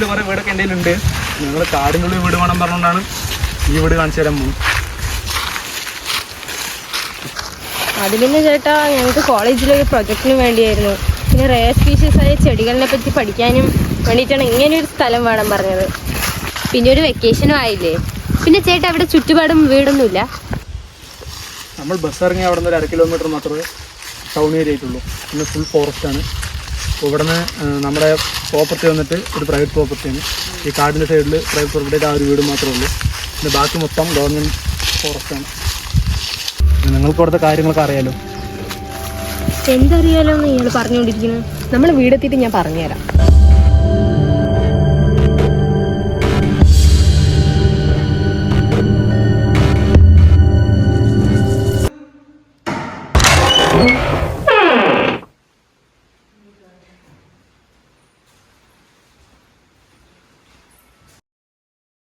ഏരിയയിൽ കുറേ വീടൊക്കെ എൻ്റെ ഉണ്ട്. ഞങ്ങൾ കാടിനുള്ളിൽ വീട് വേണം പറഞ്ഞുകൊണ്ടാണ് ഈ വീട് കാണിച്ചു തരാൻ പോകുന്നത്. അത് പിന്നെ ചേട്ടാ, ഞങ്ങൾക്ക് കോളേജിലൊരു പ്രൊജക്റ്റിന് വേണ്ടിയായിരുന്നു. പിന്നെ റെയർ സ്പീഷീസ് ആയ ചെടികളെ പറ്റി പഠിക്കാനും വേണ്ടിയിട്ടാണ് ഇങ്ങനെയൊരു സ്ഥലം വേണം പറഞ്ഞത്. പിന്നെ ഒരു വെക്കേഷനും ആയില്ലേ. പിന്നെ ചേട്ടാ, അവിടെ ചുറ്റുപാടും വീടൊന്നുമില്ല. നമ്മൾ ബസ് ഇറങ്ങി അവിടെ നിന്ന് 1.5 കിലോമീറ്റർ മാത്രമേ ടൗൺ ഏരിയ ആയിട്ടുള്ളൂ. പിന്നെ ഫുൾ ഫോറസ്റ്റാണ്. അപ്പോൾ ഇവിടെ നിന്ന് നമ്മുടെ പ്രോപ്പർട്ടി വന്നിട്ട് ഒരു പ്രൈവറ്റ് പ്രോപ്പർട്ടിയാണ്. ഈ കാടിൻ്റെ സൈഡിൽ പ്രൈവറ്റ് പ്രോപ്പർട്ടിയുടെ ആ ഒരു വീട് മാത്രമേ ഉള്ളൂ. പിന്നെ ബാക്കി മൊത്തം ഗവൺമെൻറ് ഫോറസ്റ്റാണ്. നിങ്ങൾക്ക് ഇവിടുത്തെ കാര്യങ്ങളൊക്കെ അറിയാലോ. എന്തറിയാലോ എന്ന് ഇയാൾ പറഞ്ഞുകൊണ്ടിരിക്കുന്നത്. നമ്മൾ വീടെത്തിയിട്ട് ഞാൻ പറഞ്ഞുതരാം.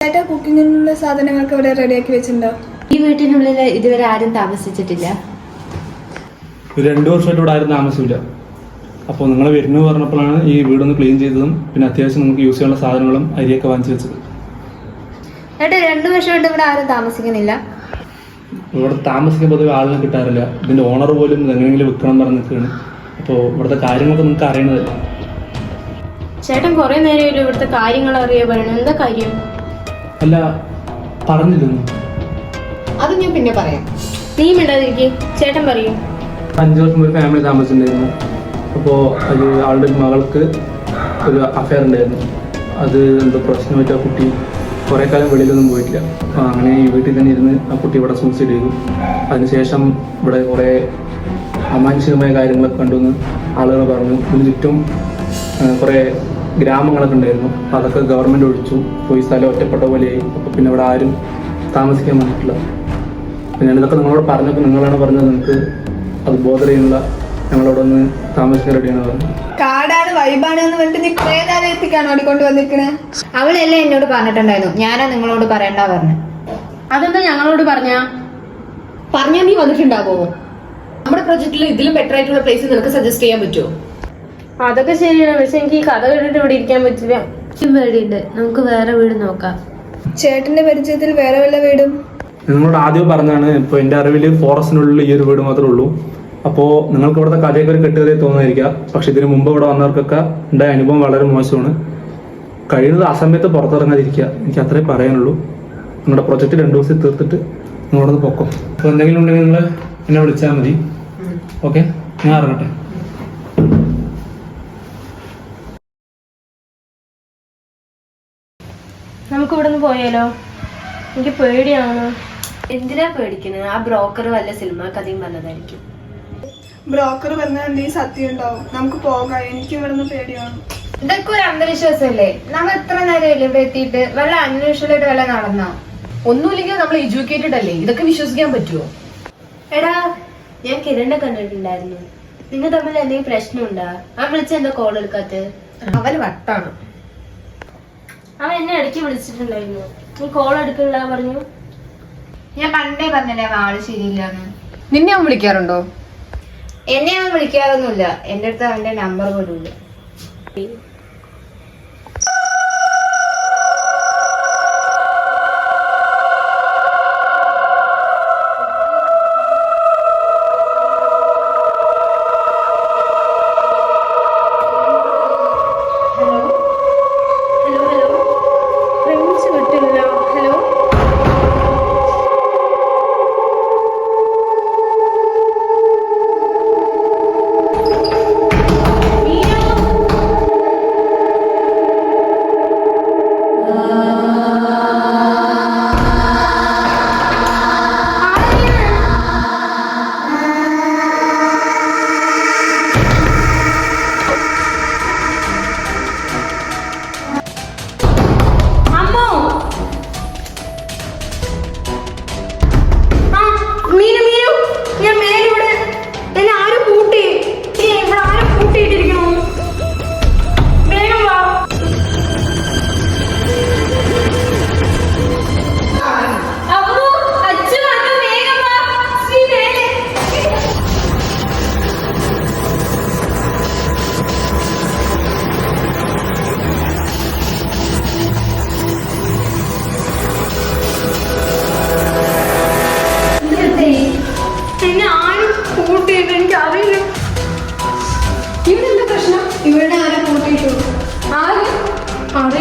ചേട്ടാ, കുക്കിങ്ങിനുള്ള സാധനങ്ങളൊക്കെ ഇവിടെ റെഡിയാക്കി വെച്ചിട്ടുണ്ടോ? ഈ വീട്ടിനുള്ളിൽ ഇതുവരെ ആരും താമസിച്ചിട്ടില്ല. 2 വർഷമായിട്ട് ഇവിടെ ആരും താമസമില്ല. അപ്പോൾ നിങ്ങൾ വരുന്നു പറഞ്ഞപ്പോഴാണ് ഈ വീടൊന്ന് ക്ലീൻ ചെയ്തതും പിന്നെ അത്യാവശ്യം നമുക്ക് യൂസ് ചെയ്യാനുള്ള സാധനങ്ങളും അരിയൊക്കെ വാങ്ങിച്ചു വെച്ചത്. ചേട്ടാ, 2 വർഷമായിട്ട് ഇവിടെ ആരും താമസിക്കുന്നില്ല. ഇവിടെ താമസിക്കാൻ പൊതുവെ ആളിനെ കിട്ടാറില്ല. ഇതിൻ്റെ ഓണർ പോലും എങ്ങനെയെങ്കിലും വിൽക്കണം പറഞ്ഞ് നിൽക്കുകയാണ്. അപ്പോൾ ഇവിടുത്തെ കാര്യങ്ങളൊക്കെ നിങ്ങൾക്ക് അറിയണതല്ല. ചേട്ടൻ കുറേ നേരം ഇവിടുത്തെ കാര്യങ്ങൾ അറിയാൻ പറയണം. എന്താ കാര്യം? അല്ല, പറഞ്ഞില്ലെന്നു. അത് ഞാൻ പിന്നെ പറയാം. നീ മിണ്ടാതിരിക്കും. ചേട്ടൻ പറയും. 5 വർഷം ഒരു ഫാമിലി താമസിച്ചിട്ടുണ്ടായിരുന്നു. അപ്പോൾ അത് ആളുടെ മകൾക്ക് ഒരു അഫെയർ ഉണ്ടായിരുന്നു. അത് എന്തോ പ്രശ്നമായിട്ട് ആ കുട്ടി കുറേ കാലം വെളിയിലൊന്നും പോയിട്ടില്ല. അപ്പോൾ അങ്ങനെ ഈ വീട്ടിൽ തന്നെ ഇരുന്ന് ആ കുട്ടി ഇവിടെ സൂസൈഡ് ചെയ്തു. അതിനുശേഷം ഇവിടെ കുറേ അമാനുഷികമായ കാര്യങ്ങളൊക്കെ കണ്ടുവന്ന് ആളുകൾ പറഞ്ഞു. ഇതിന് ചുറ്റും കുറേ ഗ്രാമങ്ങളൊക്കെ ഉണ്ടായിരുന്നു. അപ്പോൾ അതൊക്കെ ഗവൺമെൻറ് ഒഴിച്ചു. അപ്പോൾ ഈ സ്ഥലം ഒറ്റപ്പെട്ട പോലെയായി. അപ്പോൾ പിന്നെ ഇവിടെ ആരും താമസിക്കാൻ പറ്റില്ല. അപ്പോൾ ഞാനിതൊക്കെ നിങ്ങളോട് പറഞ്ഞപ്പോൾ നിങ്ങളാണ് പറഞ്ഞത് നിങ്ങൾക്ക് അത് ബോധർ ചെയ്യുന്നില്ല, ഞങ്ങളവിടെ ഒന്ന് താമസിക്കാൻ റെഡിയാണ് പറഞ്ഞത്. കാടാണ് വൈബാണ് എന്ന് പറഞ്ഞിട്ട് നീ കുറേ നേരം എത്തിക്കാണ് ഓടിക്കൊണ്ട് വന്നിരിക്കണേ. അവളെല്ലാം എന്നോട് പറഞ്ഞിട്ടുണ്ടായിരുന്നു. ഞാനാ നിങ്ങളോട് പറയണ്ട പറഞ്ഞു. അതെന്താ ഞങ്ങളോട് പറഞ്ഞാ നീ വന്നിട്ടുണ്ടാവോ? നമ്മുടെ പ്രൊജക്റ്റിൽ ഇതിലും ബെറ്റർ ആയിട്ടുള്ള പ്ലേസ് നിനക്ക് സജസ്റ്റ് ചെയ്യാൻ പറ്റുമോ? അതൊക്കെ ശരിയാണ്. പക്ഷെ എനിക്ക് ഈ കഥ കേട്ടിട്ട് ഇവിടെ ഇരിക്കാൻ പറ്റില്ല. പേടിയുണ്ട്. നമുക്ക് വേറെ വീട് നോക്കാം. ചേട്ടന്റെ പരിചയത്തിൽ വേറെ വല്ല വീടും? നിങ്ങളോട് ആദ്യം പറഞ്ഞാണ്. ഇപ്പോൾ എൻ്റെ അറിവിൽ ഫോറസ്റ്റിനുള്ളിൽ ഈ ഒരു വീട് മാത്രമേ ഉള്ളൂ. അപ്പോൾ നിങ്ങൾക്ക് ഇവിടുത്തെ കഥയൊക്കെ ഒരു കെട്ടുകഥയെ തോന്നുമായിരിക്കാം. പക്ഷെ ഇതിന് മുമ്പ് ഇവിടെ വന്നവർക്കൊക്കെ ഉണ്ടായ അനുഭവം വളരെ മോശമാണ്. കഴിയുന്നത് ആ സമയത്ത് പുറത്തിറങ്ങാതിരിക്കുക. എനിക്ക് അത്രേ പറയാനുള്ളൂ. നിങ്ങളുടെ പ്രൊജക്റ്റ് 2 ദിവസം തീർത്തിട്ട് നിങ്ങളോട് പൊക്കും. അപ്പോൾ എന്തെങ്കിലും ഉണ്ടെങ്കിൽ നിങ്ങൾ എന്നെ വിളിച്ചാൽ മതി. ഓക്കെ, ഞാൻ ഇറങ്ങട്ടെ. നമുക്ക് ഇവിടെ നിന്ന് പോയാലോ? എനിക്ക് പേടിയാണ്. എന്തിനാ പേടിക്കുന്നത്? ആ ബ്രോക്കർ വല്ല സിനിമ കഥയും പറഞ്ഞതായിരിക്കും. ബ്രോക്കർ പറഞ്ഞാൽ എന്തെങ്കിലും സത്യം ഉണ്ടാവും. നമുക്ക് പോകാം. എനിക്ക് ഇവിടെ നിന്ന് പേടിയാണ്. ഇതൊക്കെ ഒരു അന്ധവിശ്വാസമല്ലേ? നമ്മൾ എത്ര നേരം ഇവിടെ എത്തിയിട്ട് വല്ല അന്വേഷണമായിട്ട് വല്ല നടന്നോ? ഒന്നുമില്ലെങ്കിൽ നമ്മൾ എഡ്യൂക്കേറ്റഡ് അല്ലേ, ഇതൊക്കെ വിശ്വസിക്കാൻ പറ്റുമോ? എടാ, ഞാൻ കിരണിനെ കണ്ടിട്ടുണ്ടായിരുന്നു. നിങ്ങൾ തമ്മിൽ എന്തെങ്കിലും പ്രശ്നമുണ്ടാ? അവൻ വിളിച്ച എന്താ കോൾ എടുക്കാത്ത? അവന് വട്ടാണ്. അവൻ എന്നെ ഇടയ്ക്ക് വിളിച്ചിട്ടുണ്ടായിരുന്നു. നീ കോൾ എടുക്കില്ല പറഞ്ഞു. ഞാൻ പണ്ടേ പറഞ്ഞല്ലേ അവൻ ആള് ശരിയില്ലാന്ന്. നിന്നെ അവൻ വിളിക്കാറുണ്ടോ? എന്നെ അവൻ വിളിക്കാറൊന്നുമില്ല. എന്റെ അടുത്ത് അവന്റെ നമ്പർ പോലും ഇല്ല.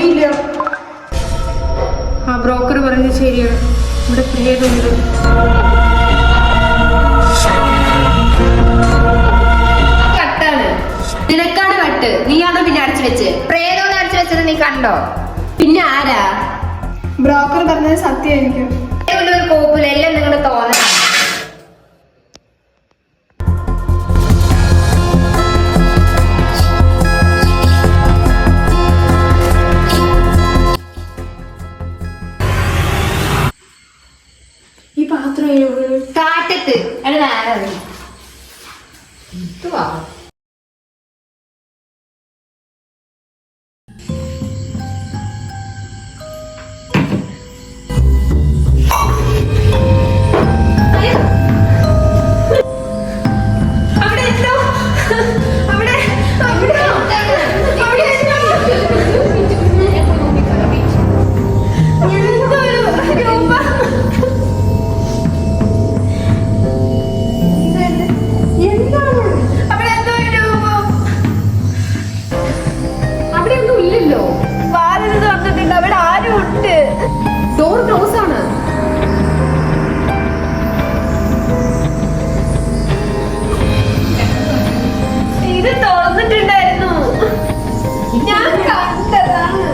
അറിയില്ല. ആ ബ്രോക്കർ പറഞ്ഞത് ശരിയാണ്, ഇവിടെ പ്രേതമുണ്ട്. നിനക്കാണ് വട്ട്, നീയാണോ പിന്നെ അടച്ചു വെച്ച്? പ്രേതം അടച്ചു വെച്ചത് നീ കണ്ടോ? പിന്നെ ആരാ? ബ്രോക്കർ പറഞ്ഞത് സത്യമായിരിക്കും. ഒരു കോപ്പില്ല, എല്ലാം നിങ്ങളുടെ തോന്നലാണ്. ഈ പാത്രം കാറ്റത്ത് എന്തുവാ? ഡോർ ക്ലോസ് ആണ്. ഇത് തുറന്നിട്ടുണ്ടായിരുന്നു, ഞാൻ കണ്ടതാണ്.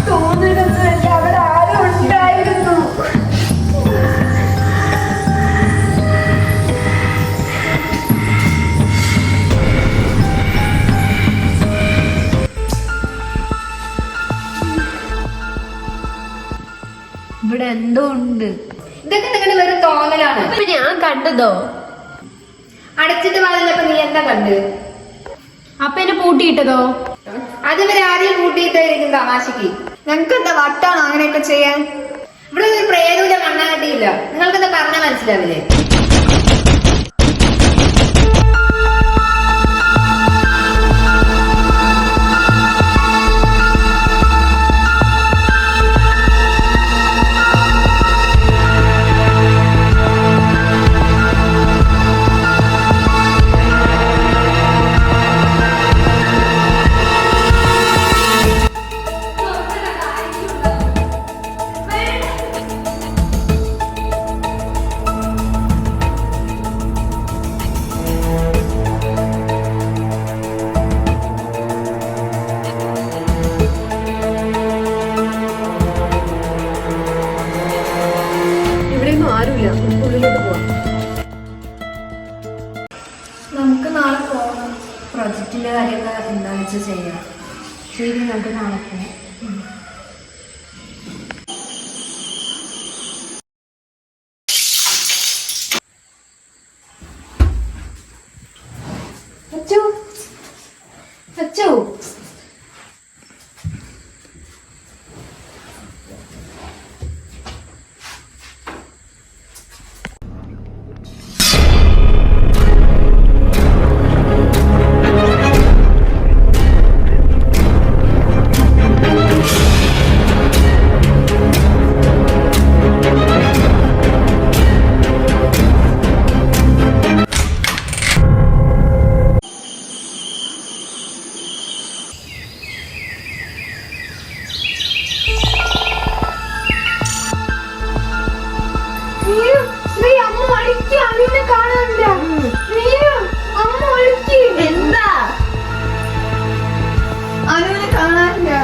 തോന്നിരുന്നല്ല, അവിടെ ആരും ഉണ്ടായിരുന്നു. ഇവിടെ എന്തോ ഉണ്ട്. ഇതൊക്കെ നിങ്ങളുടെ വെറും തോന്നലാണ്. ഞാൻ കണ്ടതോ? അടച്ചിട്ട് വാതിലപ്പോ നീ എന്താ കണ്ട്? അപ്പൊ എന്നെ പൂട്ടിയിട്ടതോ? അതിവരെ ആദ്യം പൂട്ടിയിട്ടായിരിക്കും തമാശക്ക്. ഞങ്ങൾക്ക് എന്താ വട്ടാണോ അങ്ങനെയൊക്കെ ചെയ്യാൻ? ഇവിടെ ഒരു പ്രേതൂല മണ്ണാകട്ടിയില്ല. നിങ്ങൾക്കെന്താ പറഞ്ഞാൽ മനസ്സിലാവില്ലേ? ആരുമില്ല, ഉള്ളിലോട്ട് പോവാം. നമുക്ക് നാളെ പോകണം. പ്രൊജക്റ്റിന്റെ കാര്യമൊക്കെ എന്താണെന്ന് വെച്ചാൽ ചെയ്യാം. ശരി, നമുക്ക് നാളെ പോകാം. അച്ചോ അച്ചോ,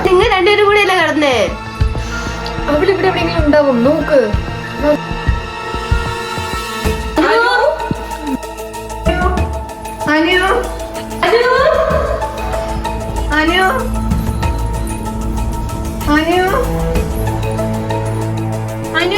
നിങ്ങൾ രണ്ടുപേരും കൂടെ അല്ലേ കിടന്നേ? അവിടെ ഇവിടെ എവിടെയെങ്കിലും ഉണ്ടാവും, നോക്ക്. അനു അനു അനു അനു അനു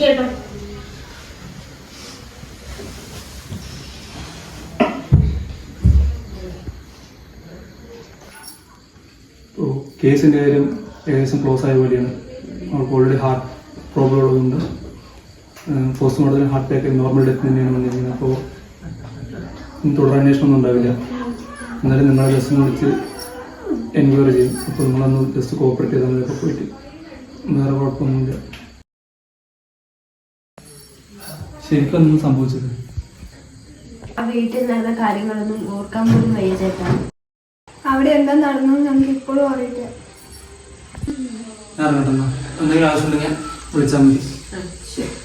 കേട്ടോ. അപ്പോൾ കേസിൻ്റെ കാര്യം ഏകദേശം ക്ലോസ് ആയ പോലെയാണ്. അവൾക്ക് ഓൾറെഡി ഹാർട്ട് പ്രോബ്ലം ഉള്ളതുകൊണ്ട് പോസ്റ്റ്മോർട്ടത്തിന് ഹാർട്ട് അറ്റാക്ക് നോർമൽ ഡെത്ത് തന്നെയാണ് വന്നിരിക്കുന്നത്. അപ്പോൾ തുടരന്വേഷണം ഒന്നും ഉണ്ടാവില്ല. എന്നാലും നിങ്ങളെ ജസ്റ്റ് വിളിച്ച് എൻക്വയറി ചെയ്യും. അപ്പോൾ നിങ്ങളൊന്ന് ജസ്റ്റ് കോപ്പറേറ്റ് ചെയ്താൽ മതി. അപ്പോൾ പോയിട്ട് വേറെ കുഴപ്പമൊന്നുമില്ല. ശരിക്കും ഒന്നും സംഭവിച്ചത് ആ വീട്ടിൽ നടന്ന കാര്യങ്ങളൊന്നും ഓർക്കാൻ പോലും വയ്യ ചേട്ടാ. അവിടെ എന്താ നടന്നു നമുക്ക് ഇപ്പോഴും അറിയില്ല. ഞാൻ അറിഞ്ഞിട്ടെന്നാ എന്തെങ്കിലും ആവശ്യമുണ്ടെങ്കിൽ വിളിച്ചാൽ മതി. ശരി.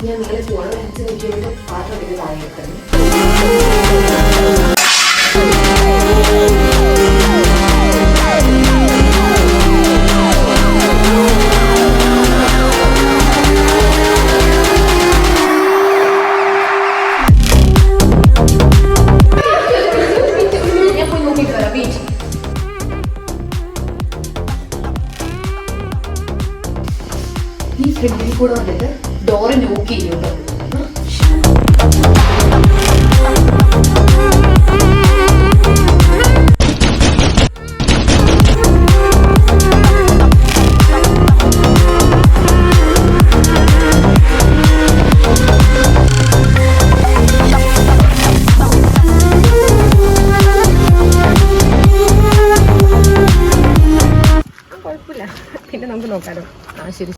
ഞാൻ നിങ്ങളെ ഫോൺ അടിച്ച് നോക്കിയിട്ട് പാട്ട് അടിക്കുന്ന താഴെ. ഞാൻ പോയി നോക്കിയിട്ട് വരാം. വെയിറ്റ്. ഈ ഫ്രിഡ്ജിൽ കൂടെ വന്നിട്ട് ഡോറ് നോക്ക് ചെയ്യുന്നുണ്ട്. കുഴപ്പമില്ല, പിന്നെ നമുക്ക് നോക്കാലോ. ആ ശരി.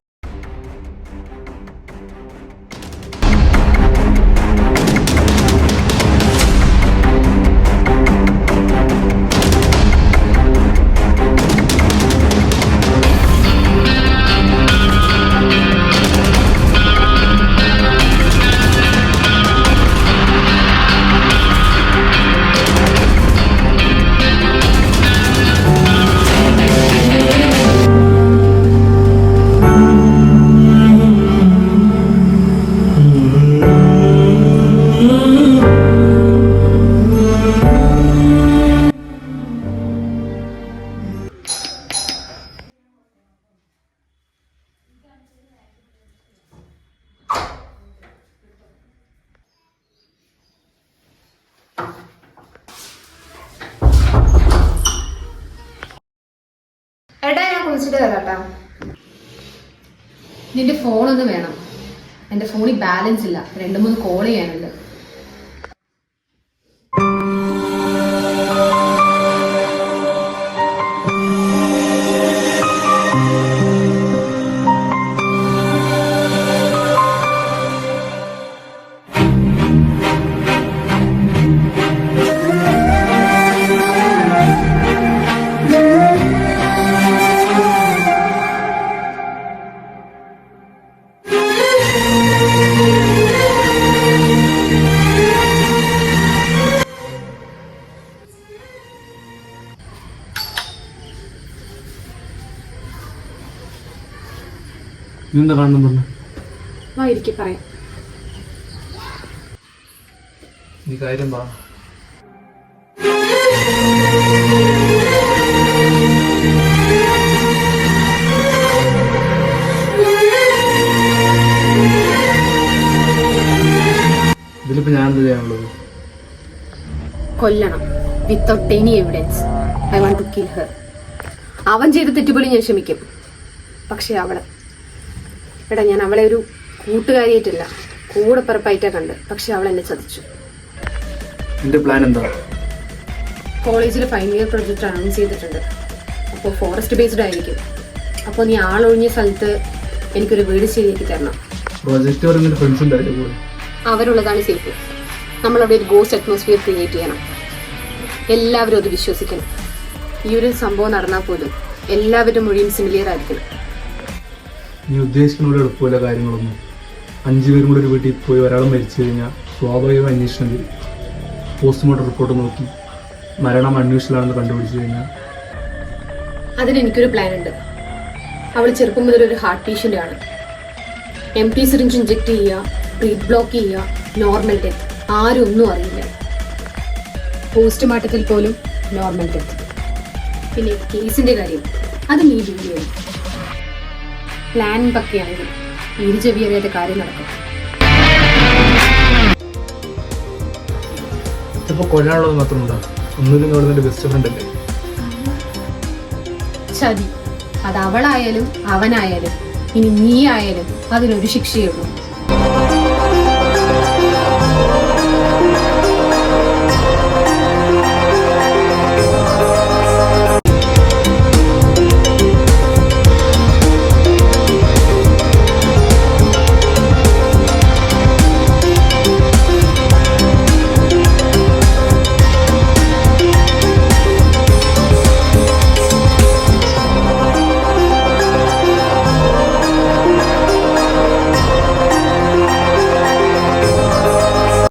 ഏട്ടാ ഞാൻ കുളിച്ചിട്ട് വരാട്ടാ. നിന്റെ ഫോണൊന്ന് വേണം. എന്റെ ഫോണിൽ ബാലൻസ് ഇല്ല. 2-3 കോൾ ചെയ്യാനുണ്ട്. എന്താ കാണണം പറഞ്ഞു? വാ ഇരിക്കെ പറയാം. ഈ കാര്യം പറ. ഇതിലിപ്പോ ഞാൻ എന്ത് ചെയ്യാനുള്ളത്? കൊല്ലണം. Without any evidence. I want to kill her. അവൻ ചെയ്ത തെറ്റുപോലും ഞാൻ ക്ഷമിക്കും. പക്ഷെ എടാ ഞാൻ അവളെ ഒരു കൂട്ടുകാരിയായിട്ടില്ല, കൂടെ പിറപ്പായിട്ടാ കണ്ട്. പക്ഷെ അവൾ എന്നെ ചതിച്ചു. എൻ്റെ പ്ലാൻ എന്താ? കോളേജിൽ ഫൈനൽ ഇയർ പ്രൊജക്റ്റ് അനൗൺസ് ചെയ്തിട്ടുണ്ട്. അപ്പോൾ ഫോറസ്റ്റ് ബേസ്ഡ് ആയിരിക്കും. അപ്പോൾ നീ ആളൊഴിഞ്ഞ സ്ഥലത്ത് എനിക്കൊരു വീട് ശരിയാക്കി തരണം. പ്രോജക്റ്റ് പറയുന്ന ഫ്രണ്ട്സ് ഉണ്ടായില്ലേ കൂടെ? അവരുള്ളതാണ് സേഫ്. നമ്മളവിടെ ഒരു ഗോസ്റ്റ് അറ്റ്മോസ്ഫിയർ ക്രിയേറ്റ് ചെയ്യണം. എല്ലാവരും അത് വിശ്വസിക്കണം. ഈ ഒരു സംഭവം നടന്നാൽ പോലും എല്ലാവരുടെ മൊഴിയും സിമിലിയർ ആയിരിക്കണം. നീ ഉദ്ദേശിക്കുന്ന പോലെ എളുപ്പമില്ല കാര്യങ്ങളൊന്നും. 5 പേരും കൂടെ ഒരു വീട്ടിൽ പോയി ഒരാൾ മരിച്ചു കഴിഞ്ഞാൽ സ്വാഭാവിക അന്വേഷണം വരും. പോസ്റ്റ്മോർട്ടം റിപ്പോർട്ട് നോക്കി മരണം അന്വേഷണമാണെന്ന് കണ്ടുപിടിച്ചു കഴിഞ്ഞാൽ അതിനെനിക്കൊരു പ്ലാൻ ഉണ്ട്. അവൾ ചെറുപ്പം മുതൽ ഒരു ഹാർട്ട് പേഷ്യൻ്റ് ആണ്. എംടി സിറിഞ്ച് ഇഞ്ചെക്ട് ചെയ്യുക, ബ്രീത്ത് ബ്ലോക്ക് ചെയ്യുക, നോർമൽ ഡെത്ത്, ആരും ഒന്നും അറിയില്ല. പോസ്റ്റ്മോർട്ടത്തിൽ പോലും നോർമൽ ഡെത്ത്. പിന്നെ കേസിന്റെ കാര്യം അത് നീ ഡീൽ ചെയ്യണം. പ്ലാൻ പക്കയാണെങ്കിൽ ഇരുചെവി അറിയാത്ത കാര്യം നടക്കും. ഇപ്പോൾ കൊല്ലാനുള്ളത് മാത്രമുണ്ടോ? ഒന്നുമില്ലെങ്കിൽ അവിടെ നിന്റെ ബെസ്റ്റ് ഫ്രണ്ട് അല്ലേ? ചതി അത് അവളായാലും അവനായാലും ഇനി നീ ആയാലും അതിനൊരു ശിക്ഷയുള്ളൂ.